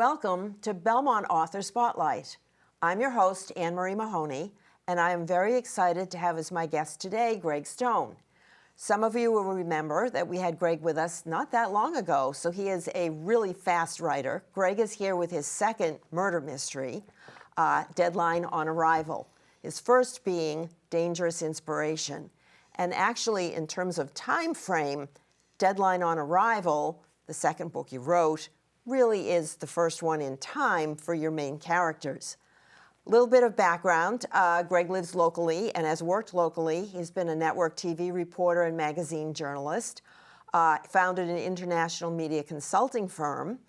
Welcome to Belmont Author Spotlight. I'm your host, Anne Marie Mahoney, and I am very excited to have as my guest today, Greg Stone. Some of you will remember that we had Greg with us not that long ago, so he is a really fast writer. Greg is here with his second murder mystery, Deadline on Arrival. His first being Dangerous Inspiration. And actually, in terms of time frame, Deadline on Arrival, the second book you wrote, really is the first one in time for your main characters. A little bit of background, Greg lives locally and has worked locally. He's been a network TV reporter and magazine journalist, founded an international media consulting firm,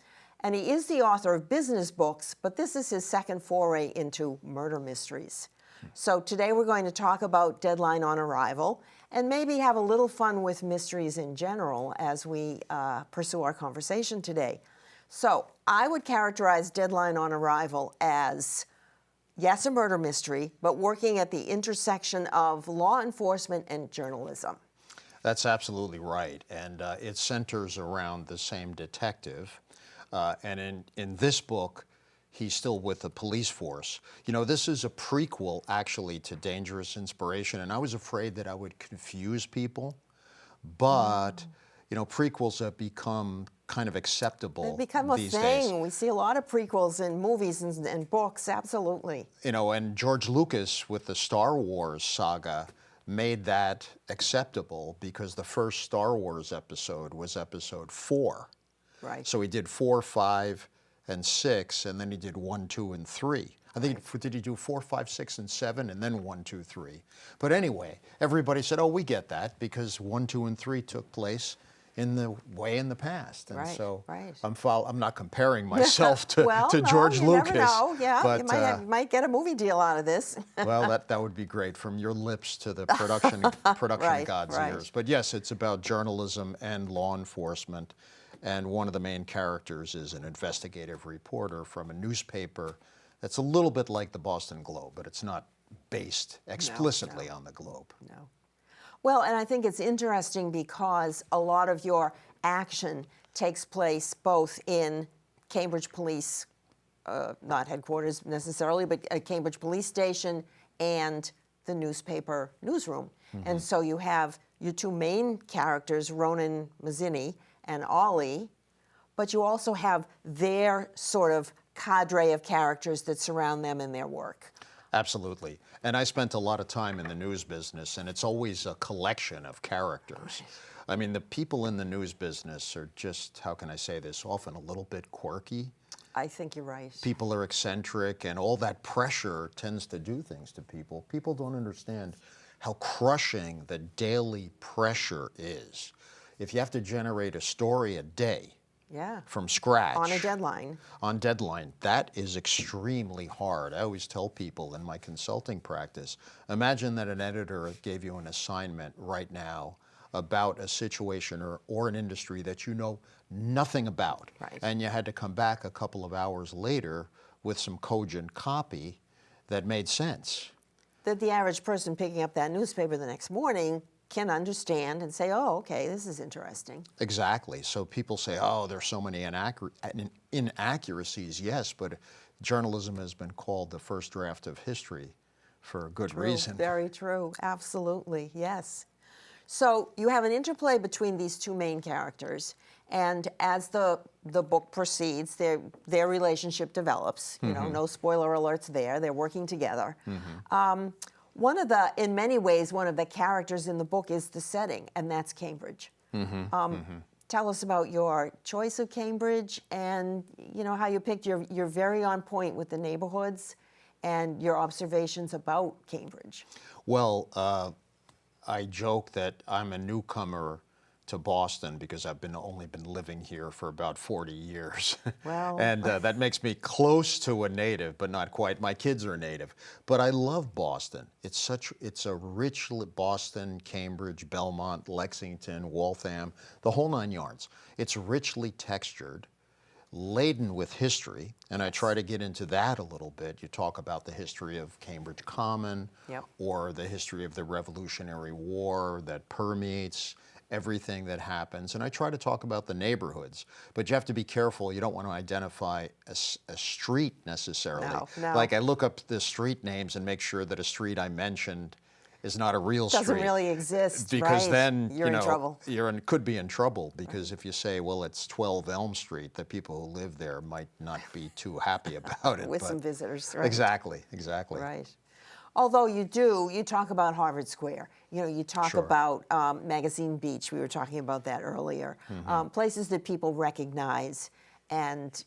and he is the author of business books, but this is his second foray into murder mysteries. So today we're going to talk about Deadline on Arrival and maybe have a little fun with mysteries in general as we pursue our conversation today. So I would characterize Deadline on Arrival as, yes, a murder mystery, but working at the intersection of law enforcement and journalism. That's absolutely right. And it centers around the same detective. And in this book, he's still with the police force. You know, this is a prequel, actually, to Dangerous Inspiration. And I was afraid that I would confuse people. But, you know, prequels have become kind of acceptable They've become a these thing. days. We see a lot of prequels in movies and books, absolutely. You know, and George Lucas with the Star Wars saga made that acceptable because the first Star Wars episode was episode 4. Right. So he did 4, 5, and 6, and then he did 1, 2, and 3. I think, did he do 4, 5, 6, and 7, and then 1, 2, 3? But anyway, everybody said, oh, we get that, because 1, 2, and 3 took place in the past. And so I'm not comparing myself to George Lucas. You never know. Yeah, but, you might get a movie deal out of this. Well, that would be great, from your lips to the production god's ears. But yes, it's about journalism and law enforcement. And one of the main characters is an investigative reporter from a newspaper that's a little bit like the Boston Globe, but it's not based explicitly on the Globe. No. Well, and I think it's interesting because a lot of your action takes place both in Cambridge Police, not headquarters necessarily, but a Cambridge Police Station and the newspaper newsroom. Mm-hmm. And so you have your two main characters, Ronan Mazzini and Ollie, but you also have their sort of cadre of characters that surround them in their work. Absolutely. And I spent a lot of time in the news business, and it's always a collection of characters. I mean, the people in the news business are just, how can I say this, often a little bit quirky. I think you're right. People are eccentric, and all that pressure tends to do things to people. People don't understand how crushing the daily pressure is. If you have to generate a story a day, from scratch. On a deadline. On deadline. That is extremely hard. I always tell people in my consulting practice, imagine that an editor gave you an assignment right now about a situation or an industry that you know nothing about. Right. And you had to come back a couple of hours later with some cogent copy that made sense. That the average person picking up that newspaper the next morning can understand and say, oh, okay, this is interesting. Exactly. So people say, oh, there's so many inaccuracies. Yes, but journalism has been called the first draft of history for a good reason. Very true. Absolutely. Yes. So you have an interplay between these two main characters, and as the book proceeds, their relationship develops. You know, no spoiler alerts there. They're working together. In many ways, one of the characters in the book is the setting, and that's Cambridge. Tell us about your choice of Cambridge and, you know, how you picked you're very on point with the neighborhoods and your observations about Cambridge. Well, I joke that I'm a newcomer to Boston because I've only been living here for about 40 years. Well, and that makes me close to a native, but not quite. My kids are native. But I love Boston. It's a rich Boston, Cambridge, Belmont, Lexington, Waltham, the whole 9 yards. It's richly textured, laden with history, and I try to get into that a little bit. You talk about the history of Cambridge Common, or the history of the Revolutionary War that permeates everything that happens. And I try to talk about the neighborhoods, but you have to be careful. You don't want to identify a street necessarily. No. Like I look up the street names and make sure that a street I mentioned is not a real street. Doesn't really exist, Because right? then, You're in trouble. Could be in trouble because if you say, well, it's 12 Elm Street, the people who live there might not be too happy about it. With some visitors, right? Exactly. Right. Although you talk about Harvard Square. You talk Sure. about Magazine Beach. We were talking about that earlier. Places that people recognize and,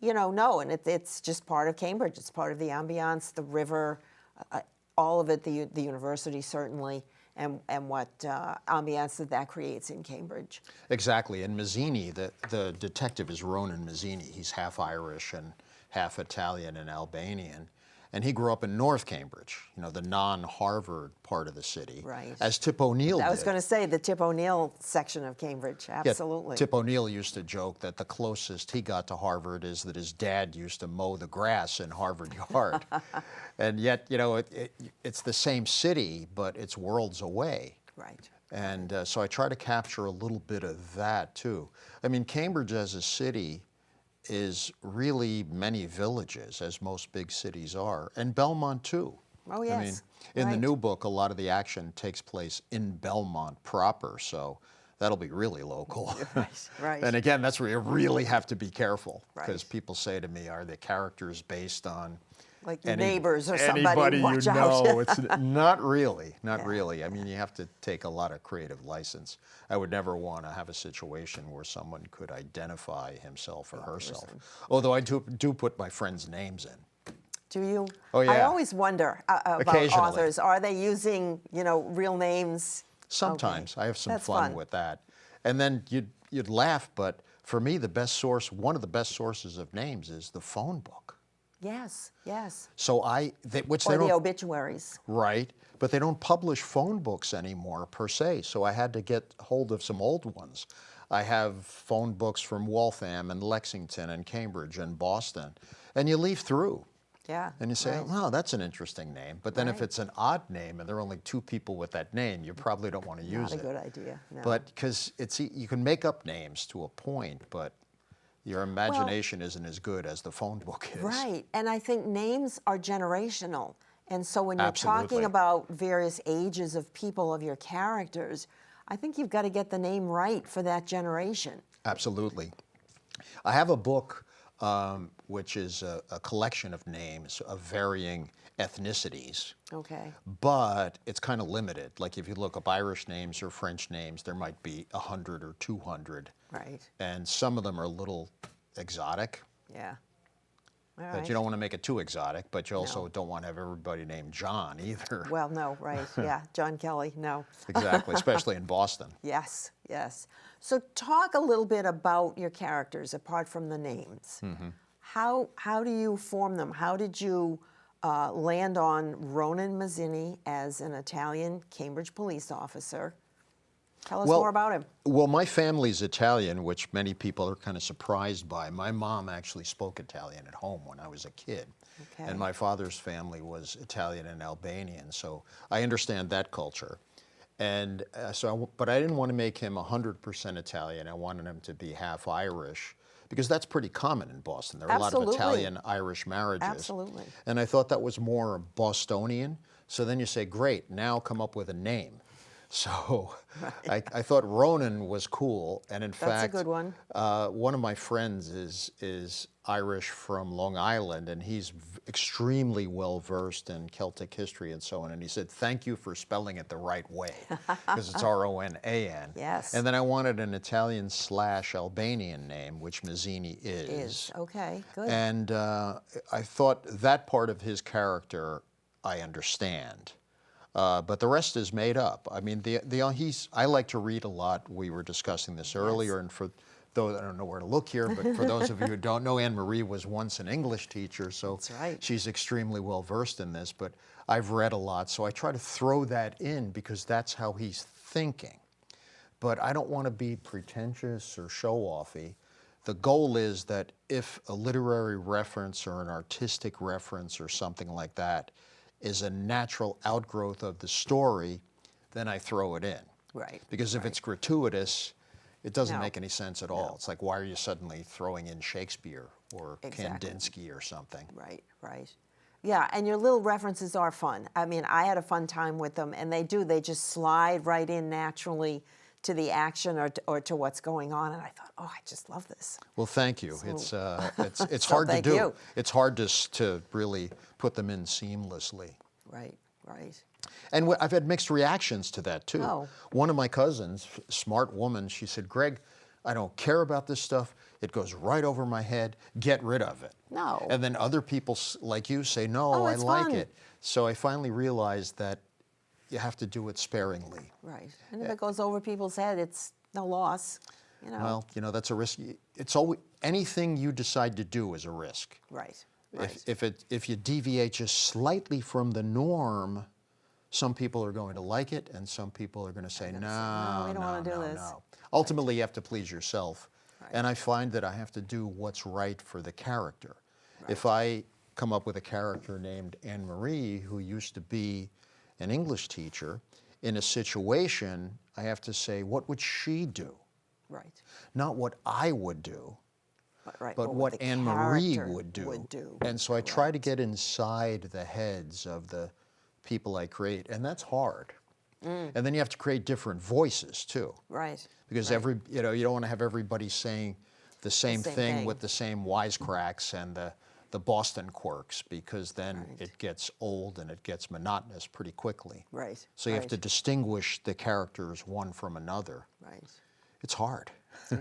know. And it's just part of Cambridge. It's part of the ambiance, the river, all of it, the university certainly, and what ambiance that creates in Cambridge. Exactly. And Mazzini, the detective is Ronan Mazzini. He's half Irish and half Italian and Albanian. And he grew up in North Cambridge, the non-Harvard part of the city. Right. As Tip O'Neill did. I was going to say the Tip O'Neill section of Cambridge, absolutely. Yeah, Tip O'Neill used to joke that the closest he got to Harvard is that his dad used to mow the grass in Harvard Yard. And yet, it's the same city, but it's worlds away. Right. And so I try to capture a little bit of that, too. I mean, Cambridge as a city is really many villages, as most big cities are, and Belmont, too. Oh, yes. I mean, in the new book, a lot of the action takes place in Belmont proper, so that'll be really local. Right. And again, that's where you really have to be careful, because Right. people say to me, are the characters based on Like your neighbors or somebody? anybody Watch you out. know? It's not really, not really. I mean, you have to take a lot of creative license. I would never want to have a situation where someone could identify himself or herself. Although I do put my friends' names in. Do you? Oh, yeah. I always wonder about Occasionally. authors. Are they using, real names? Sometimes. Okay. I have some That's fun fun. with that. And then you'd laugh, but for me, one of the best sources of names is the phone book. Yes. So which they Or don't. the obituaries. Right, but they don't publish phone books anymore per se, so I had to get hold of some old ones. I have phone books from Waltham and Lexington and Cambridge and Boston, and you leaf through. Yeah. And you say, right. oh, that's an interesting name. But then if Right. it's an odd name and there are only 2 people with that name, you probably don't want to use Not a it. good idea. No. But because you can make up names to a point, but your imagination isn't as good as the phone book is. Right. And I think names are generational. And so when you're Absolutely. talking about various ages of people, of your characters, I think you've got to get the name right for that generation. Absolutely. I have a book which is a collection of names of varying ethnicities, Okay. but it's kind of limited. Like if you look up Irish names or French names, there might be 100 or 200. Right. And some of them are a little exotic. Yeah. All But right. you don't want to make it too exotic, but you also No. don't want to have everybody named John either. Well, no, right. Yeah. John Kelly, no. Exactly, especially in Boston. Yes. So talk a little bit about your characters apart from the names. Mm-hmm. How do you form them? How did you land on Ronan Mazzini as an Italian Cambridge police officer? Tell us more about him. Well, my family's Italian, which many people are kind of surprised by. My mom actually spoke Italian at home when I was a kid. Okay. And my father's family was Italian and Albanian, so I understand that culture. And but I didn't want to make him 100% Italian. I wanted him to be half Irish, because that's pretty common in Boston. There are a lot of Absolutely. Italian-Irish marriages. Absolutely. And I thought that was more Bostonian. So then you say, great, now come up with a name. So I thought Ronan was cool, and in That's a fact, good one. One of my friends is Irish from Long Island, and he's extremely well versed in Celtic history and so on. And he said, "Thank you for spelling it the right way, because it's Ronan." Yes. And then I wanted an Italian/Albanian name, which Mazzini is. Okay, good. And I thought that part of his character I understand. But the rest is made up. I mean, I like to read a lot. We were discussing this earlier, and for those, I don't know where to look here, but for those of you who don't know, Anne Marie was once an English teacher, so That's right. she's extremely well versed in this. But I've read a lot, so I try to throw that in because that's how he's thinking. But I don't want to be pretentious or show-offy. The goal is that if a literary reference or an artistic reference or something like that is a natural outgrowth of the story, then I throw it in. Right. Because if right. it's gratuitous, it doesn't No. make any sense at all. No. It's like, why are you suddenly throwing in Shakespeare or Exactly. Kandinsky or something? Right, right. Yeah, and your little references are fun. I mean, I had a fun time with them, and they just slide right in naturally to the action or to what's going on. And I thought, oh, I just love this. Well, thank you. So- It's So hard to thank do. you. It's hard to really put them in seamlessly. Right, right. And I've had mixed reactions to that too. Oh. One of my cousins, smart woman, she said, "Greg, I don't care about this stuff. It goes right over my head. Get rid of it." No. And then other people like you say, "No, Oh, I it's like fun. it." So I finally realized that you have to do it sparingly. Right. And if it goes over people's head, it's no loss. You know. Well, that's a risk. It's always anything you decide to do is a risk. Right. Right. If you deviate just slightly from the norm, some people are going to like it, and some people are going to say, "No, no, we don't wanna do this." no. Ultimately, you have to please yourself. Right. And I find that I have to do what's right for the character. If I come up with a character named Anne Marie, who used to be an English teacher, in a situation, I have to say, what would she do? Right. Not what I would do, Right. but what the Anne Marie character would do. do. And so I try to Correct. get inside the heads of the people I create, and that's hard. And then you have to create different voices too, Right. because right. you don't want to have everybody saying the same same thing thing. with the same wisecracks and the Boston quirks, because then Right. it gets old and it gets monotonous pretty quickly. Right. So you have right. to distinguish the characters one from another. Right. It's hard.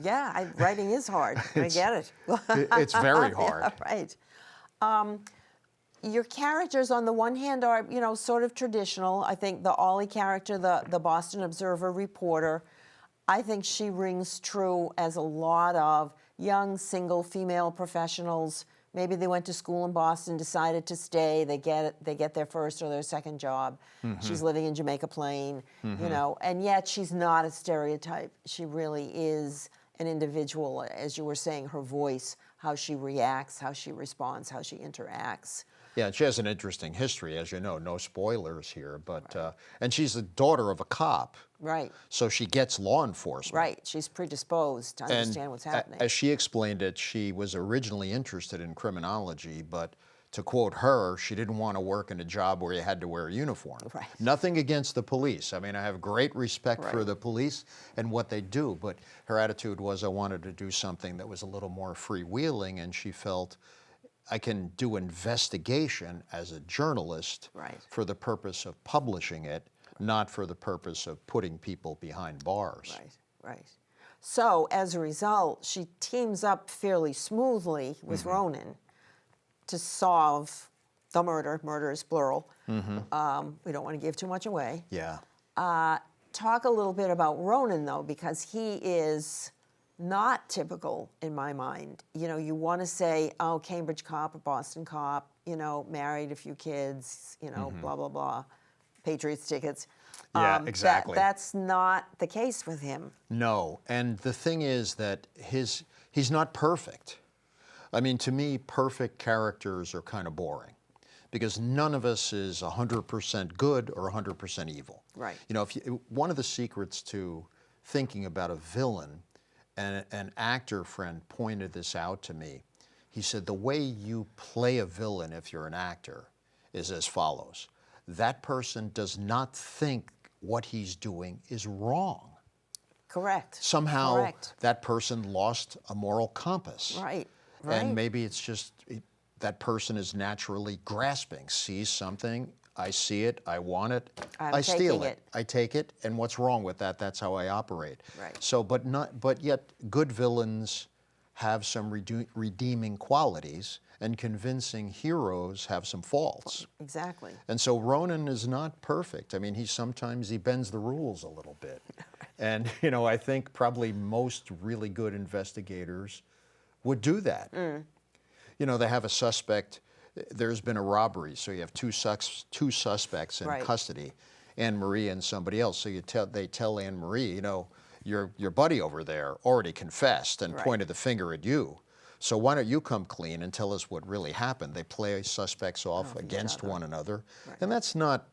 Yeah, writing is hard. I get it. It's very hard. Yeah, right. Your characters, on the one hand, are sort of traditional. I think the Ollie character, the Boston Observer reporter, I think she rings true as a lot of young single female professionals. Maybe they went to school in Boston, decided to stay. They get their first or their second job. She's living in Jamaica Plain, and yet she's not a stereotype. She really is an individual, as you were saying, her voice, how she reacts, how she responds, how she interacts. Yeah, and she has an interesting history, as you know. No spoilers here, but and she's the daughter of a cop, Right, so she gets law enforcement. right. She's predisposed to understand what's happening. As she explained it, she was originally interested in criminology, but to quote her, she didn't want to work in a job where you had to wear a uniform. Right. Nothing against the police. I mean, I have great respect for Right. the police and what they do, but her attitude was, I wanted to do something that was a little more freewheeling, and she felt, I can do investigation as a journalist Right. for the purpose of publishing it, not for the purpose of putting people behind bars. Right, right. So as a result, she teams up fairly smoothly with Ronan to solve the murder. Murder is plural. We don't want to give too much away. Yeah. Talk a little bit about Ronan, though, because he is not typical in my mind. You want to say, oh, Cambridge cop or Boston cop, married, a few kids, blah, blah, blah, Patriots tickets. Yeah, exactly. That's not the case with him. No, and the thing is that he's not perfect. I mean, to me, perfect characters are kind of boring, because none of us is 100% good or 100% evil. Right. One of the secrets to thinking about a villain, and an actor friend pointed this out to me. He said, the way you play a villain if you're an actor is as follows. That person does not think what he's doing is wrong. Correct. Somehow Correct. that person lost a moral compass. Right. And maybe it's just that person is naturally grasping, sees something, I see it, I want it, I'm I steal taking it, I take it, and what's wrong with that? That's how I operate. Right. So, but yet good villains have some redeeming qualities, and convincing heroes have some faults. Exactly. And so Ronan is not perfect. I mean, sometimes he bends the rules a little bit. And, I think probably most really good investigators would do that. They have a suspect, there's been a robbery, so you have two suspects in Right. custody, Anne Marie and somebody else. So they tell Anne Marie, your buddy over there already confessed and Right. pointed the finger at you. So why don't you come clean and tell us what really happened? They play suspects off against one another. Right. And that's not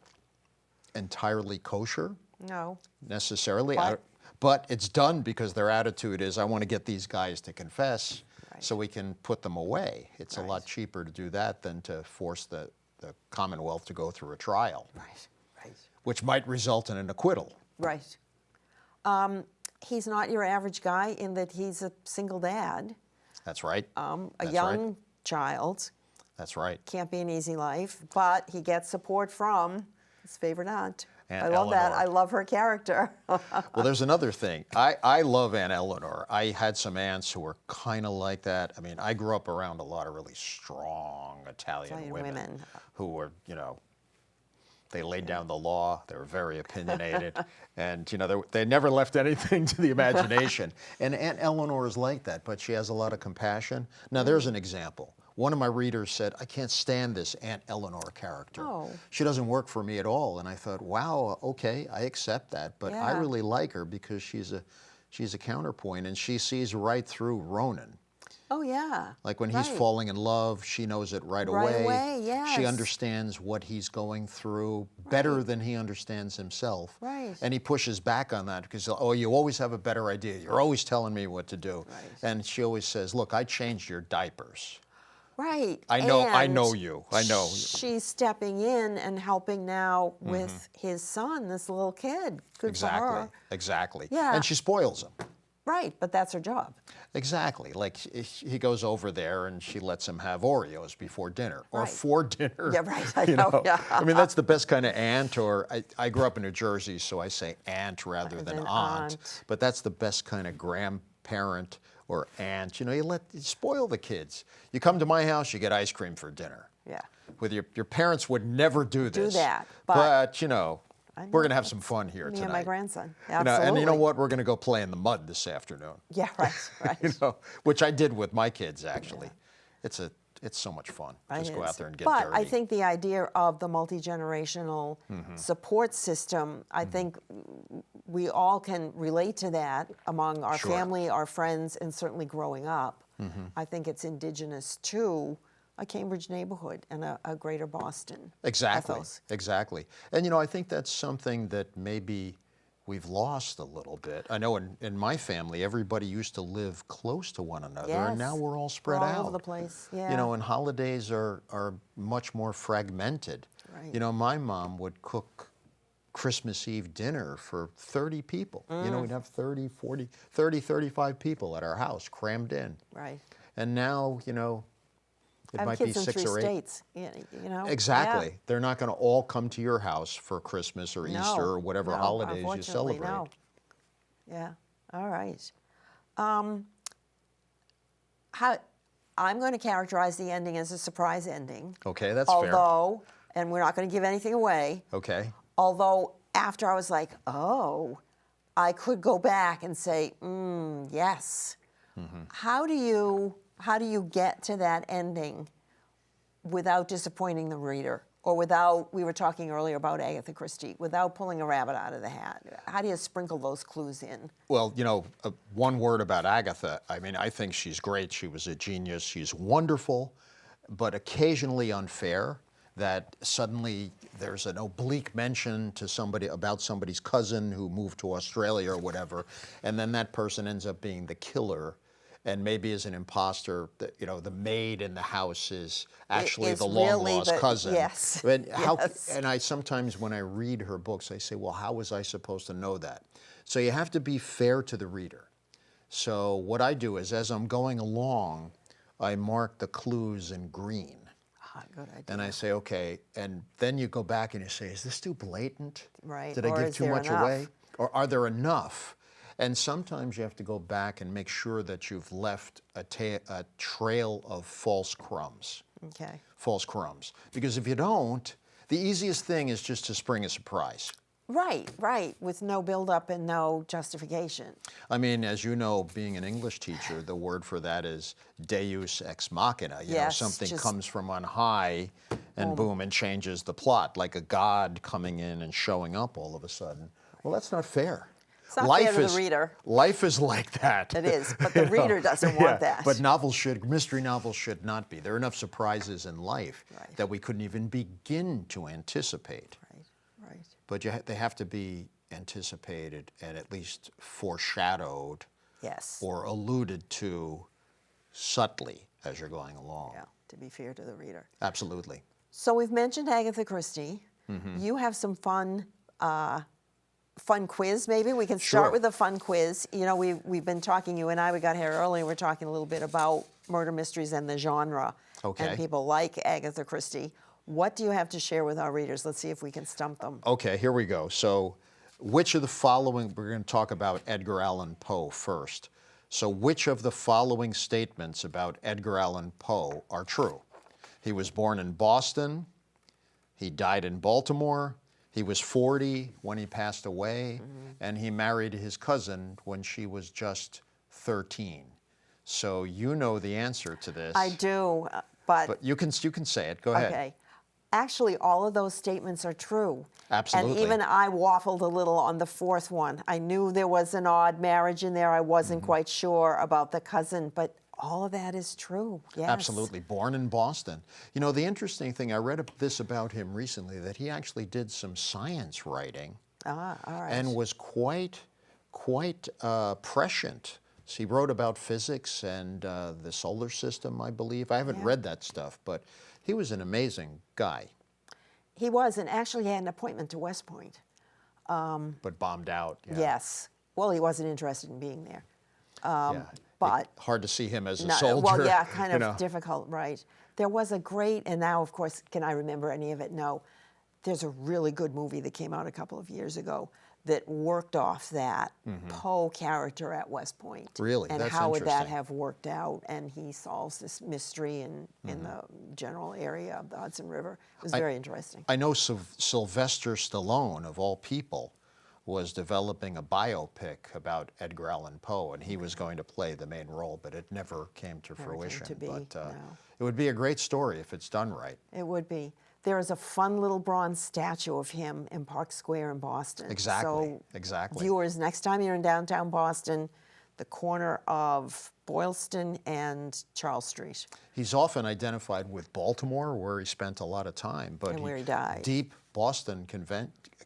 entirely kosher, No. necessarily. But- But it's done because their attitude is, I want to get these guys to confess Right. so we can put them away. It's a Right. lot cheaper to do that than to force the Commonwealth to go through a trial, Right. Right. which might result in an acquittal. Right. He's not your average guy in that he's a single dad, That's right. a That's young right. child. That's right. Can't be an easy life, but he gets support from his favorite aunt. Aunt I love that. Eleanor. I love her character. Well, there's another thing. I love Aunt Eleanor. I had some aunts who were kind of like that. I mean, I grew up around a lot of really strong Italian Italian women women. who were, they laid down the law. They were very opinionated, and they never left anything to the imagination. And Aunt Eleanor is like that, but she has a lot of compassion. Now, there's an example. One of my readers said, I can't stand this Aunt Eleanor character. Oh. She doesn't work for me at all. And I thought, wow, okay, I accept that. But I Yeah. really like her because she's a counterpoint, and she sees right through Ronan. Oh, yeah. Like when he's Right. falling in love, she knows it right Right away. away, She yes. understands what he's going through better than he understands himself. Right. And he pushes back on that because, oh, you always have a better idea. You're always telling me what to do. Right. And she always says, look, I changed your diapers. Right. I know And you. I know. She's stepping in and helping now with his son, this little kid. Good for her. Exactly. Yeah. And she spoils him. Right, but that's her job. Exactly. Like he goes over there and she lets him have Oreos before dinner or Right. for dinner. Yeah, right, I know, yeah. I mean, that's the best kind of aunt, or I grew up in New Jersey, so I say aunt rather than aunt. But that's the best kind of grandparent or aunt. You spoil the kids. You come to my house, you get ice cream for dinner. Yeah. With your parents would never do this. that, but I we're know. going to have some fun here Me tonight. and my grandson. And Absolutely. you know what? We're going to go play in the mud this afternoon. Yeah, right, right. Which I did with my kids, actually. It's so much fun. It Just go is. out there and get but dirty. I think the idea of the multi-generational support system, I think we all can relate to that among our Sure. family, our friends, and certainly growing up. I think it's indigenous to a Cambridge neighborhood and a greater Boston Exactly. ethos. Exactly. And I think that's something that maybe we've lost a little bit. I know in my family, everybody used to live close to one another, and now Yes. we're all spread All out. over the place, yeah. And holidays are much more fragmented. Right. My mom would cook Christmas Eve dinner for 30 people. We'd have 30, 40, 30, 35 people at our house crammed in. Right. And now, it I have might be kids in 6 three or 8. states. Exactly. Yeah. They're not going to all come to your house for Christmas or No, Easter or whatever no, holidays you unfortunately, celebrate. no. Yeah. All right. I'm going to characterize the ending as a surprise ending. Okay, that's fair. Although, and we're not going to give anything away. Okay. Although after I was like, oh, I could go back and say, yes. Mm-hmm. How do you get to that ending without disappointing the reader, or without, we were talking earlier about Agatha Christie, without pulling a rabbit out of the hat? How do you sprinkle those clues in? Well, one word about Agatha. I mean, I think she's great. She was a genius. She's wonderful, but occasionally unfair. That suddenly there's an oblique mention to somebody about somebody's cousin who moved to Australia or whatever, and then that person ends up being the killer, and maybe is an imposter. The maid in the house is actually Is the long really lost cousin. yes. And Yes. and I sometimes when I read her books, I say, well, how was I supposed to know that? So you have to be fair to the reader. So what I do is, as I'm going along, I mark the clues in green. Good idea. And I say, okay, and then you go back and you say, is this too blatant? Right, Did I or give is too there much enough? away? Or are there enough? And sometimes you have to go back and make sure that you've left a trail of false crumbs. Okay. False crumbs. Because if you don't, the easiest thing is just to spring a surprise. Right, with no buildup and no justification. I mean, as you know, being an English teacher, the word for that is deus ex machina. Yes, Something just comes from on high and boom, and changes the plot, like a god coming in and showing up all of a sudden. Well, that's not fair. It's not fair to the reader. Life is like that. It is, but the reader doesn't want that. But mystery novels should not be. There are enough surprises in life that we couldn't even begin to anticipate. Right. But they have to be anticipated and at least foreshadowed Yes. or alluded to subtly as you're going along. Yeah, to be fair to the reader. Absolutely. So we've mentioned Agatha Christie. You have some fun quiz, maybe? We can start Sure. with a fun quiz. You know, we've been talking, you and I, we got here early, and we're talking a little bit about murder mysteries and the genre. Okay. And people like Agatha Christie. What do you have to share with our readers? Let's see if we can stump them. Okay, here we go. So, which of the following, we're going to talk about Edgar Allan Poe first. So, which of the following statements about Edgar Allan Poe are true? He was born in Boston, he died in Baltimore, he was 40 when he passed away, and he married his cousin when she was just 13. So, you know the answer to this. I do, but But you can say it. Go ahead. okay. Actually, all of those statements are true. Absolutely. And even I waffled a little on the fourth one. I knew there was an odd marriage in there. I wasn't quite sure about the cousin, but all of that is true. Yes. Absolutely. Born in Boston. You know, the interesting thing, I read this about him recently, that he actually did some science writing Ah, all right. and was quite prescient. So he wrote about physics and the solar system, I believe. I haven't read that stuff, but he was an amazing guy, He was, and actually had an appointment to West Point. but bombed out. Yeah. Yes. Well, he wasn't interested in being there. Yeah. But Hard to see him as a no, soldier. well, yeah, kind you of know. difficult, right? There was a great, and now, of course, can I remember any of it? No. There's a really good movie that came out a couple of years ago that worked off that Poe character at West Point. Really? And That's how would that interesting. have worked out? And he solves this mystery in the general area of the Hudson River. It was very interesting. I know Sylvester Stallone, of all people, was developing a biopic about Edgar Allan Poe, and he was going to play the main role, but it never came to Never came fruition. to be, but no. it would be a great story if it's done right. It would be. There is a fun little bronze statue of him in Park Square in Boston. Exactly, So, exactly. viewers, next time you're in downtown Boston, the corner of Boylston and Charles Street. He's often identified with Baltimore, where he spent a lot of time, but And where he died. Deep Boston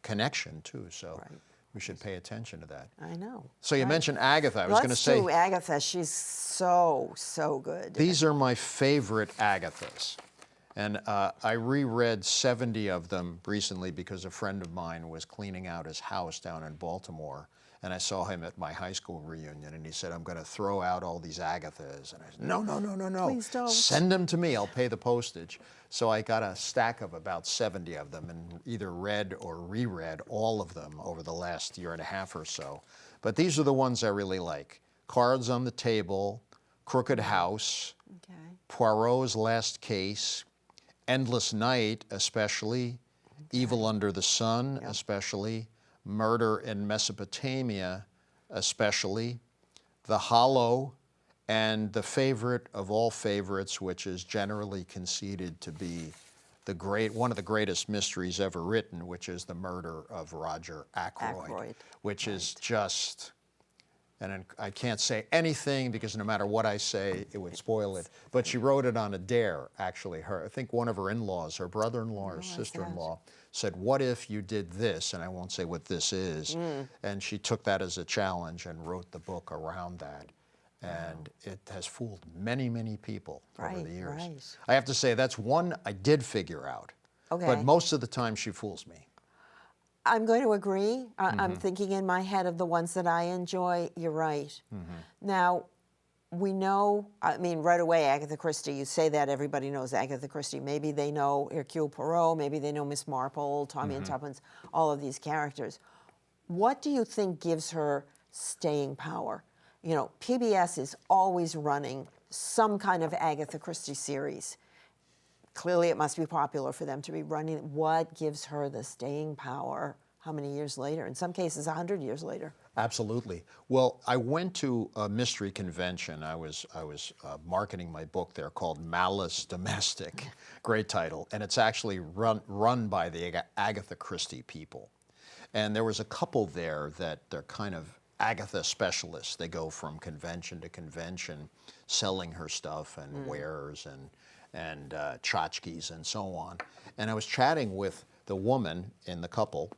connection too. So Right. we should pay attention to that. I know. So you right? mentioned Agatha. I was going to Let's say do Agatha. She's so good. these are my favorite Agathas. And I reread 70 of them recently because a friend of mine was cleaning out his house down in Baltimore. And I saw him at my high school reunion, and he said, I'm going to throw out all these Agathas. And I said, no. Please don't. Send them to me. I'll pay the postage. So I got a stack of about 70 of them and either read or reread all of them over the last year and a half or so. But these are the ones I really like. Cards on the Table, Crooked House, Okay. Poirot's Last Case, Endless Night, especially, Evil Under the Sun, especially, Murder in Mesopotamia, especially, The Hollow, and the favorite of all favorites, which is generally conceded to be one of the greatest mysteries ever written, which is The Murder of Roger Ackroyd. Which is just, and I can't say anything because no matter what I say, it would spoil it. But she wrote it on a dare, actually. I think one of her in-laws, her brother-in-law or sister-in-law, said, what if you did this? And I won't say what this is. And she took that as a challenge and wrote the book around that. And it has fooled many, many people over the years. Right. I have to say, that's one I did figure out. Okay. But most of the time, she fools me. I'm going to agree. I'm thinking in my head of the ones that I enjoy. You're right. Now, we know, I mean, right away, Agatha Christie, you say that, everybody knows Agatha Christie. Maybe they know Hercule Poirot, maybe they know Miss Marple, Tommy and Tuppence, all of these characters. What do you think gives her staying power? You know, PBS is always running some kind of Agatha Christie series. Clearly, it must be popular for them to be running. What gives her the staying power? How many years later? In some cases, 100 years later. Absolutely. Well, I went to a mystery convention. I was marketing my book there called Malice Domestic. Great title. And it's actually run by the Agatha Christie people. And there was a couple there that they're kind of Agatha specialists. They go from convention to convention selling her stuff and wares and tchotchkes and so on. And I was chatting with the woman in the couple,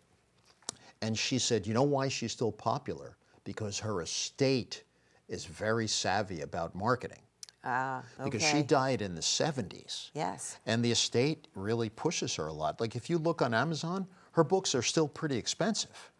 And she said, you know why she's still popular? Because her estate is very savvy about marketing. Ah, okay. Because she died in the 70s. Yes. And the estate really pushes her a lot. Like if you look on Amazon, her books are still pretty expensive.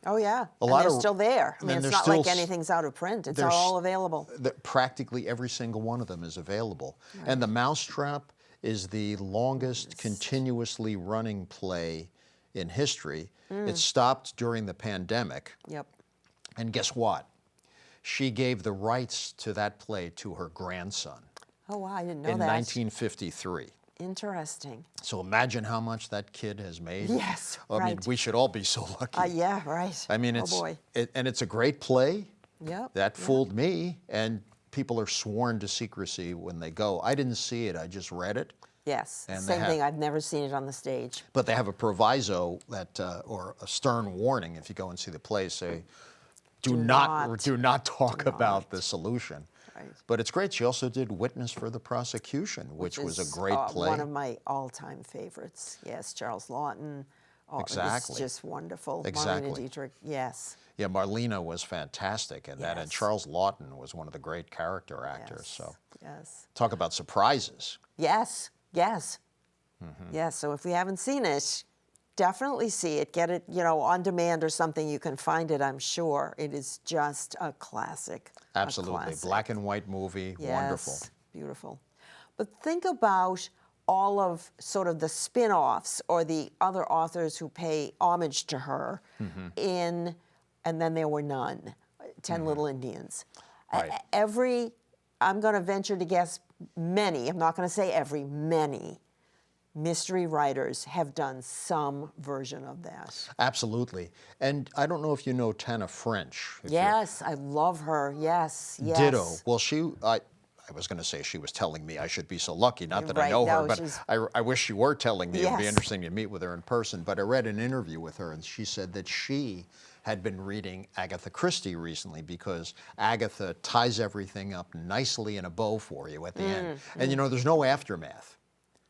Oh, yeah. A lot they're of- still there. I mean, and it's they're not like still- anything's out of print. It's there's- all available. Practically every single one of them is available. And The Mousetrap is the longest continuously running play in history. It stopped during the pandemic. Yep. And guess what? She gave the rights to that play to her grandson Oh, wow, I didn't know in that. 1953. Interesting. So imagine how much that kid has made. Yes, I mean, right. we should all be so lucky. Yeah, right. I mean, oh, boy. and it's a great play. Yep. That fooled me, and people are sworn to secrecy when they go. I didn't see it, I just read it. Yes. And they Same have- thing. I've never seen it on the stage. But they have a proviso that, or a stern warning if you go and see the play, say, do not talk about the solution. Right. But it's great. She also did Witness for the Prosecution, which was a great play. One of my all-time favorites. Yes, Charles Lawton. Oh, Exactly. It's just wonderful. Exactly. Marlene Dietrich. Yes. Yeah, Marlena was fantastic in that, and Yes. Charles Lawton was one of the great character actors. Yes. So Yes. talk about surprises. Yes. Yes. Mm-hmm. Yes. So if we haven't seen it, definitely see it. Get it, on demand or something. You can find it, I'm sure. It is just a classic. a Absolutely. classic. Black and white movie, Yes, wonderful. Beautiful. But think about all of sort of the spin-offs or the other authors who pay homage to her Mm-hmm. And then there were none, 10 Little Indians. Right. I'm going to venture to guess many, I'm not going to say every, many mystery writers have done some version of that. Absolutely. And I don't know if you know Tana French. If you're- Yes, I love her. Yes, yes. Ditto. Well, I was going to say she was telling me I should be so lucky. Not that I Right, know her, no, but she's- I wish she were telling me. It would be Yes. interesting to meet with her in person. But I read an interview with her, and she said that she had been reading Agatha Christie recently because Agatha ties everything up nicely in a bow for you at the end. And, there's no aftermath.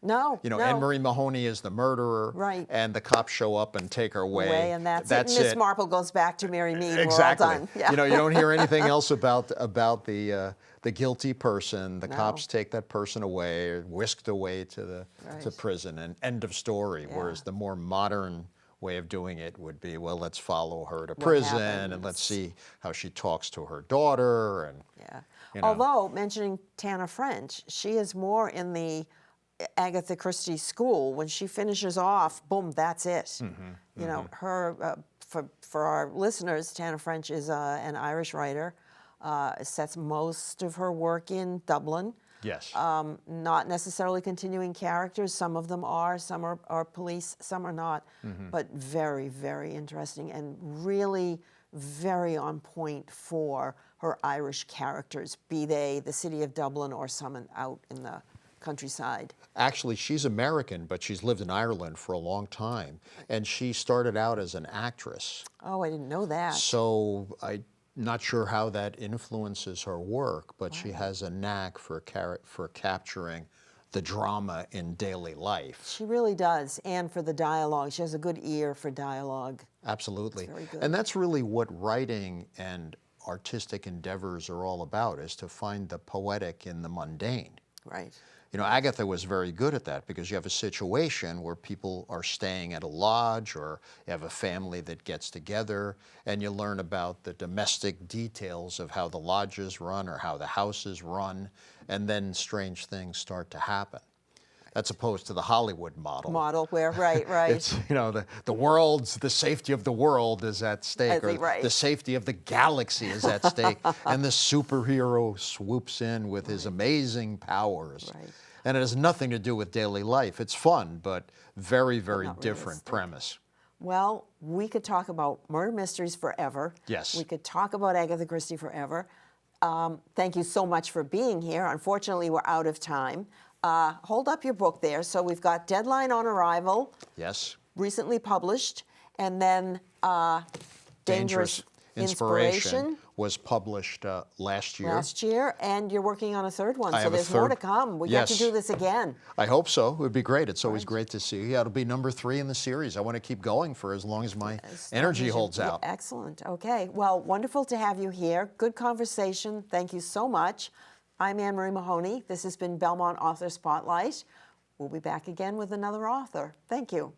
No, no. Anne Marie Mahoney is the murderer, Right. and the cops show up and take her away. And that's it. Miss it. Marple goes back to Mary Mead. Exactly. We're all done. Yeah. You don't hear anything else about the guilty person. The cops take that person away, or whisked away to Right. prison, and end of story. Yeah. Whereas the more modern way of doing it would be, well, let's follow her to prison and let's see how she talks to her daughter. And Yeah. you know. Although, mentioning Tana French, she is more in the Agatha Christie school. When she finishes off, boom, that's it. Mm-hmm. Her, for our listeners, Tana French is an Irish writer, sets most of her work in Dublin. Yes. Not necessarily continuing characters. Some of them are. Some are police. Some are not. But very, very interesting and really very on point for her Irish characters, be they the city of Dublin or some out in the countryside. Actually, she's American, but she's lived in Ireland for a long time. And she started out as an actress. Oh, I didn't know that. So I'm not sure how that influences her work, but she has a knack for capturing the drama in daily life. She really does. And for the dialogue. She has a good ear for dialogue. Absolutely. Very good. And that's really what writing and artistic endeavors are all about, is to find the poetic in the mundane. Right. Agatha was very good at that, because you have a situation where people are staying at a lodge, or you have a family that gets together, and you learn about the domestic details of how the lodges run or how the houses run, and then strange things start to happen. That's opposed to the Hollywood model. Where, right. It's, the safety of the world is at stake, or right. the safety of the galaxy is at stake, and the superhero swoops in with his amazing powers. Right. And it has nothing to do with daily life. It's fun, but very, very not different realistic. premise. Well, we could talk about murder mysteries forever. Yes. We could talk about Agatha Christie forever. Thank you so much for being here. Unfortunately, we're out of time. Hold up your book there. So we've got Deadline on Arrival, Yes. recently published, and then Dangerous Inspiration. was published last year. Last year, and you're working on a third one, I so have a there's more to third- come. We got to Yes. do this again. I hope so. It would be great. It's always great to see you. Yeah, it'll be number 3 in the series. I want to keep going for as long as my energy holds out. Yeah, excellent. Okay. Well, wonderful to have you here. Good conversation. Thank you so much. I'm Anne Marie Mahoney. This has been Belmont Author Spotlight. We'll be back again with another author. Thank you.